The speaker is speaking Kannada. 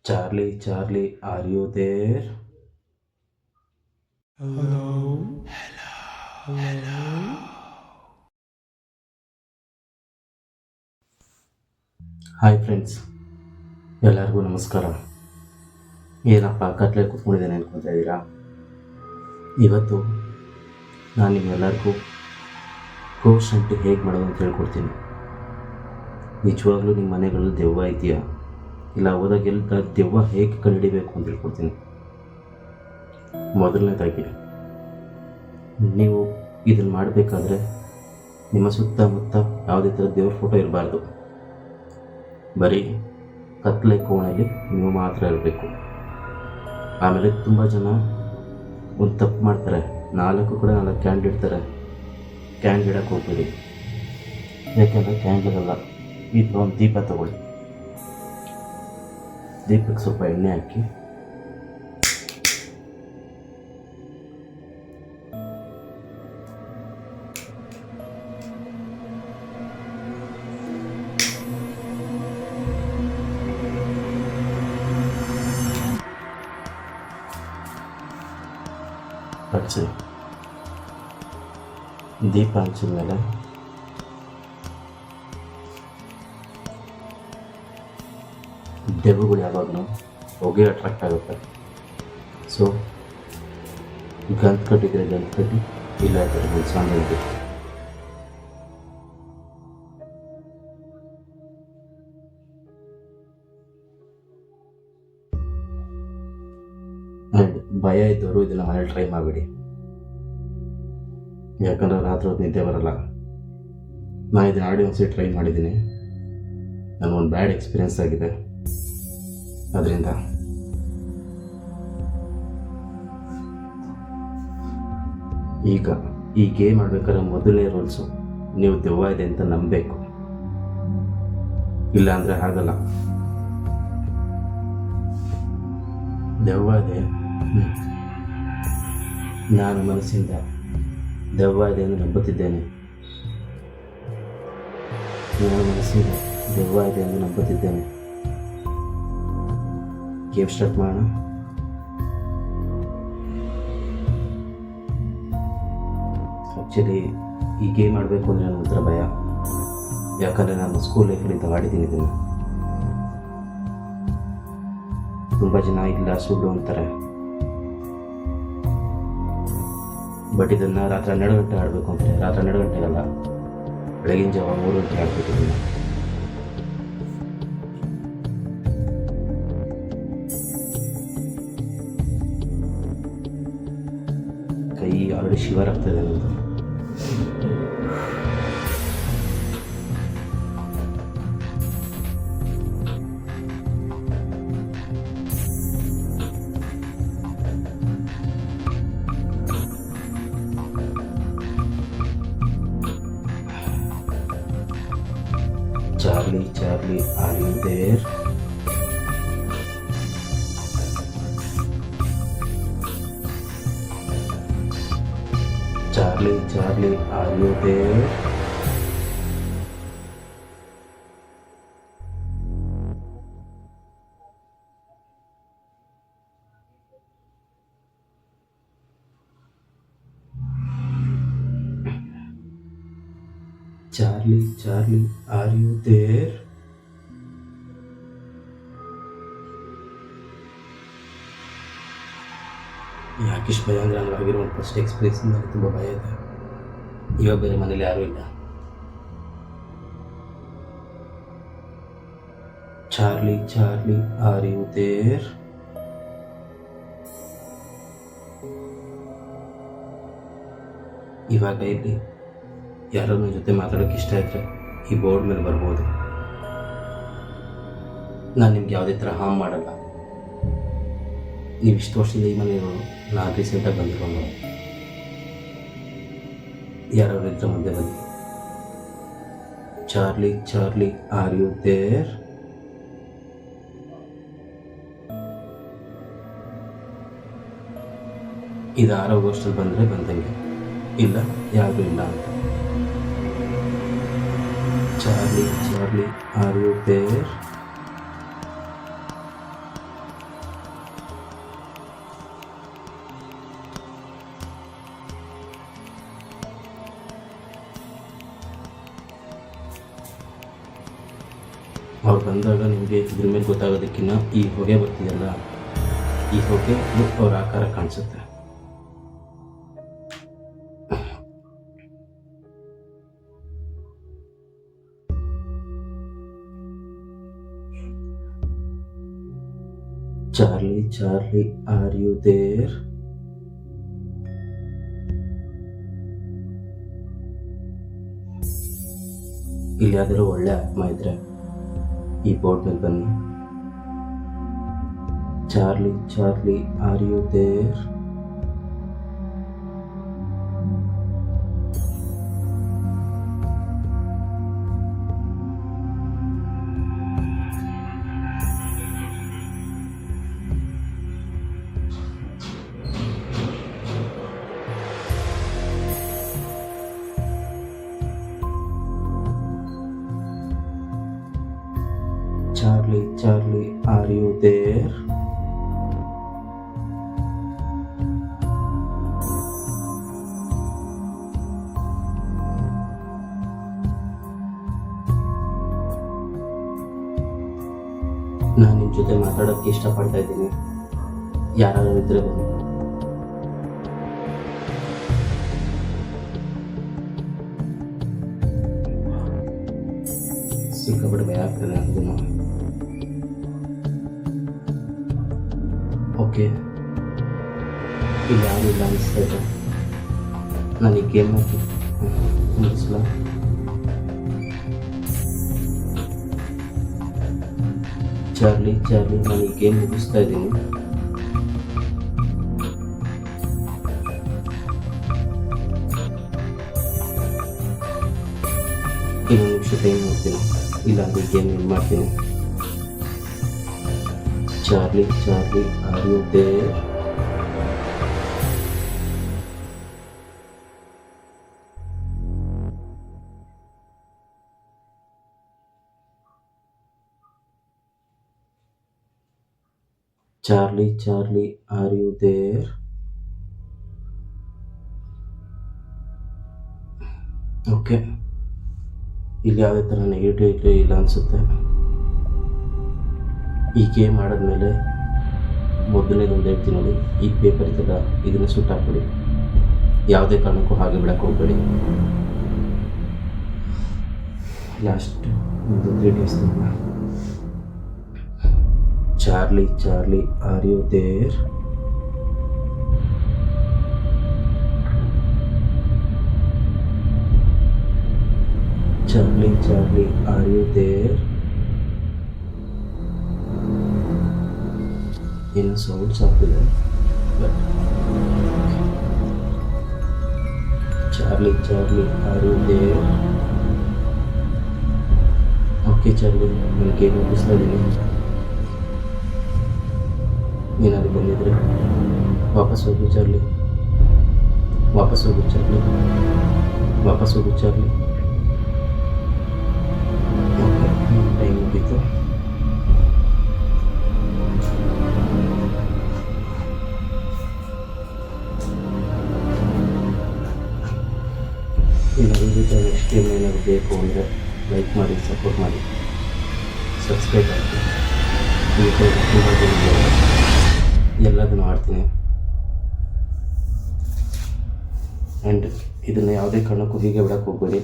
Charlie, Charlie, are you there? Hello. Hi friends, ಎಲ್ಲರಿಗೂ ನಮಸ್ಕಾರ. ಏನಪ್ಪ ಕತ್ಲೆ ಕೂತ್ಕೊಂಡಿದ್ದೇನೆ ಅನ್ಕೊತಾ ಇದ್ದೀರಾ? ಇವತ್ತು ನಾನು ನಿಮ್ಮೆಲ್ಲರಿಗೂ ಕ್ರೋಸ್ ಅಂಟು ಹೇಗೆ ಮಾಡೋದು ಅಂತ ಹೇಳ್ಕೊಡ್ತೀನಿ. ನಿಜವಾಗ್ಲೂ ನಿಮ್ಮ ಮನೆಗಳಲ್ಲಿ ದೆವ್ವ ಇದೆಯಾ, ಇಲ್ಲ ಹೋದಾಗೆಲ್ಲ ದೆವ್ವ ಹೇಗೆ ಕಂಡುಹಿಡಿಬೇಕು ಅಂತ ಹೇಳ್ಕೊಡ್ತೀನಿ. ಮೊದಲನೇದಾಗಿ ನೀವು ಇದನ್ನು ಮಾಡಬೇಕಾದ್ರೆ ನಿಮ್ಮ ಸುತ್ತಮುತ್ತ ಯಾವುದೇ ಥರ ದೇವ್ರ ಫೋಟೋ ಇರಬಾರ್ದು. ಬರೀ ಕತ್ಲೆ ಕೋಣೆಯಲ್ಲಿ ನೀವು ಮಾತ್ರ ಇರಬೇಕು. ಆಮೇಲೆ ತುಂಬ ಜನ ಒಂದು ತಪ್ಪು ಮಾಡ್ತಾರೆ, 4 ಕ್ಯಾಂಡಲ್ ಇಡ್ತಾರೆ. ಕ್ಯಾಂಡಲ್ ಇಡಕ್ಕೆ ಹೋಗ್ಬೇಡಿ, ಯಾಕೆಂದರೆ ಕ್ಯಾಂಡಲ್ ಅಲ್ಲ, ಈ ಥರ ಒಂದು ದೀಪ ತಗೊಳ್ಳಿ. ದೀಪಕ್ಕೆ ಸ್ವಲ್ಪ ಎಣ್ಣೆ ಹಾಕಿ ಹಚ್ಚಿ. ದೀಪ ಹಚ್ಚಿದ ಮೇಲೆ ದೆವ್ವಗಳು ಯಾವಾಗಲೂ ಹೊಗೆ ಅಟ್ರಾಕ್ಟ್ ಆಗುತ್ತೆ. ಸೊ ಗಂತು ಕಟ್ಟಿದ್ರೆ ಗಂತು ಕಟ್ಟಿ, ಇಲ್ಲ ಥರ ಸಾಂಗ್ ಭಯ ಇದ್ದವರು ಇದನ್ನು ಮನೇಲಿ ಟ್ರೈ ಮಾಡಬೇಡಿ, ಯಾಕಂದರೆ ರಾತ್ರಿ ಹೊತ್ತು ನಿದ್ದೆ ಬರಲ್ಲ. ನಾನು ಇದನ್ನು ಆಡಿ ಒಂದ್ಸರಿ ಟ್ರೈ ಮಾಡಿದ್ದೀನಿ, ನನಗೊಂದು ಬ್ಯಾಡ್ ಎಕ್ಸ್ಪೀರಿಯೆನ್ಸ್ ಆಗಿದೆ. ಅದರಿಂದ ಈಗ ಈ ಗೇಮ್ ಆಡ್ಬೇಕಾದ್ರೆ ಮೊದಲನೇ ರೂಲ್ಸು, ನೀವು ದೆವ್ವ ಇದೆ ಅಂತ ನಂಬಬೇಕು, ಇಲ್ಲ ಅಂದರೆ ಆಗಲ್ಲ. ದೆವ್ವ ಇದೆ, ನಾನು ಮನಸ್ಸಿಂದ ದೆವ್ವ ಇದೆ ಎಂದು ನಂಬುತ್ತಿದ್ದೇನೆ. ನಾನು ಮನಸ್ಸಿಂದ ದೆವ್ವ ಇದೆ ಎಂದು ನಂಬುತ್ತಿದ್ದೇನೆ. ಗೇಮ್ ಸ್ಟಾರ್ಟ್ ಮಾಡೋಣ. ಆ್ಯಕ್ಚುಲಿ ಈ ಗೇಮ್ ಆಡಬೇಕು ಅಂದರೆ ನನ್ನ ಒಂಥರ ಭಯ, ಯಾಕಂದರೆ ನಾನು ಸ್ಕೂಲ್ ಲೈಫಲ್ಲಿಂದ ಆಡಿದ್ದೀನಿ ಇದನ್ನು. ತುಂಬ ಜನ ಇಲ್ಲ ಸುಳ್ಳು ಅಂತಾರೆ, ಬಟ್ ಇದನ್ನು ರಾತ್ರಿ 12 ಗಂಟೆ ಆಡಬೇಕು ಅಂತಾರೆ. ರಾತ್ರಿ 12 ಗಂಟೆಗಲ್ಲ, ಬೆಳಗಿನ ಜಾವ 3 ಗಂಟೆ ಆಡಬೇಕು ಇದನ್ನು. ಕೈ ಆಲ್ರೆಡಿ ಶಿವರ್ ಆಗ್ತಾಯಿದೆ ನಮ್ಮದು. Charlie, Charlie, are you there? Charlie, Charlie, are you there? Charlie, Charlie, are you there? ಯಾಕಿಷ್ಟು ಭಯ ಅಂದರೆ ನನಗಾಗಿರೋ ಒಂದು ಫಸ್ಟ್ ಎಕ್ಸ್ಪೀರಿಯನ್ಸ್ ನನಗೆ ತುಂಬ ಭಯ ಇದೆ. ಇವಾಗ ಬೇರೆ ಮನೇಲಿ ಯಾರೂ ಇಲ್ಲ. Charlie, Charlie, are you there? ಇವಾಗ ಇಲ್ಲಿ ಯಾರೋ ನನ್ನ ಜೊತೆ ಮಾತಾಡೋಕ್ಕೆ ಇಷ್ಟ ಇದ್ದರೆ ಈ ಬೋರ್ಡ್ ಮೇಲೆ ಬರ್ಬೋದು. ನಾನು ನಿಮ್ಗೆ ಯಾವುದೇ ಥರ ಹಾರ್ಮ್ ಮಾಡಲ್ಲ. ನೀವು ಇಷ್ಟು ವರ್ಷದಿಂದ ಈ ಮನೆಯವರು, ನಾನು ರೀಸೆಂಟಾಗಿ ಬಂದಿರೋನು. ಯಾರು ಇದ್ರೆ ಮುಂದೆ ಬನ್ನಿ. Charlie, Charlie, are you there? ಇದು 6 ಆಗಸ್ಟಲ್ಲಿ ಬಂದರೆ ಬಂದಂಗೆ, ಇಲ್ಲ ಯಾರೂ ಇಲ್ಲ ಅಂತ. Charlie, Charlie, are you there? ಅವ್ರು ಬಂದಾಗ ನಿಮಗೆ ಇದ್ರ ಮೇಲೆ ಗೊತ್ತಾಗೋದಕ್ಕಿಂತ ಈ ಹೊಗೆ ಬರ್ತಿದೆಯಲ್ಲ, ಈ ಹೊಗೆ ಅವ್ರ ಆಕಾರ ಕಾಣಿಸುತ್ತೆ. Charlie Charlie are you there? ಇಲ್ಲಿ ಯಾವ್ದಾದ್ರು ಒಳ್ಳೆ ಆತ್ಮ ಇದ್ರೆ ಈ ಬೋರ್ಡ್ ಮೇಲೆ ಬನ್ನಿ. Charlie Charlie are you there? Charlie Charlie are you there? ನಾನು ನಿಮ್ಮ ಜೊತೆ ಮಾತಾಡೋಕ್ಕೆ ಇಷ್ಟಪಡ್ತಾ ಇದ್ದೀನಿ. ಯಾರಾದರೂ ಇದ್ರೆ ಬನ್ನಿ. ಸಿಕ್ಕಾಪಟ್ಟೆ ಭಯ ಆಗ್ತದೆ ನನಗೂ. ಓಕೆ, ಇಲ್ಲಿ ಯಾರು ಇಲ್ಲ ಅನಿಸ್ತಾ ಇದೆ. ನಾನು ಈ ಗೇಮ್ ಮುಗಿಸ್ಲ. ಚಾರ್ಲಿ ಚಾರ್ಲಿ ನಾನು ಈ ಗೇಮ್ ಮುಗಿಸ್ತಾ ಇದ್ದೀನಿ. ಇನ್ನೊಂದು ನಿಮಿಷ ಟೈಮ್ ನೋಡ್ತೀನಿ, ಇಲ್ಲ ಈ ಗೇಮ್ ಏನು ಮಾಡ್ತೀನಿ. Charlie Charlie are you there? Charlie Charlie are you there? Okay, ಇಲ್ಲಿ ಯಾವುದೇ ಥರ ನೆಗೆಟಿವಿಟಿ ಇಲ್ಲ ಅನಿಸುತ್ತೆ. ಈ ಗೇಮ್ ಆಡಿದ್ಮೇಲೆ ಮೊದಲನೇದೊಂದು ಹೇಳ್ತೀನಿ ನೋಡಿ, ಈ ಪೇಪರ್ ಇದೆಲ್ಲ ಇದನ್ನು ಸುಟ್ಟಾಕ್ಬಿಡಿ. ಯಾವುದೇ ಕಾರಣಕ್ಕೂ ಹಾಗೆ ಬಿಡಕ್ಕೆ ಹೋಗ್ಬೇಡಿ. ಲಾಸ್ಟ್ ಒಂದು 3 days Charlie Charlie are you there? Charlie Charlie are you there? ಏನು ಸೌಂಡ್ಸ್ ಆಗ್ತಿದೆ, but Charlie Charlie are you there? Okay Charlie, ನಾನು ಗೇಮ್ ಮುಗಿಸ್ತಾ ಇದ್ದೀನಿ. ಏನಾದ್ರು ಬಂದಿದ್ರೆ ವಾಪಸ್ ಹೋಗು ಚಾರ್ಲಿ, ವಾಪಸ್ ಹೋಗು ಚಾರ್ಲಿ, ವಾಪಸ್ ಹೋಗು ಚಾರ್ಲಿ. ಓಕೆ, ಟೈಮ್ ಮುಗೀತು. ಏನಾದರೂ ನೆಕ್ಸ್ಟ್ ಟೈಮ್ ಏನಾದ್ರು ಬೇಕು ಅಂದರೆ ಲೈಕ್ ಮಾಡಿ, ಸಪೋರ್ಟ್ ಮಾಡಿ, ಸಬ್ಸ್ಕ್ರೈಬ್ ಆಗಿ. ತುಂಬ ಎಲ್ಲದನ್ನು ಆಡ್ತೀನಿ. ಆ್ಯಂಡ್ ಇದನ್ನು ಯಾವುದೇ ಕಾರಣಕ್ಕೂ ಹೀಗೆ ಬಿಡಕ್ಕೆ ಹೋಗ್ಬೇಡಿ.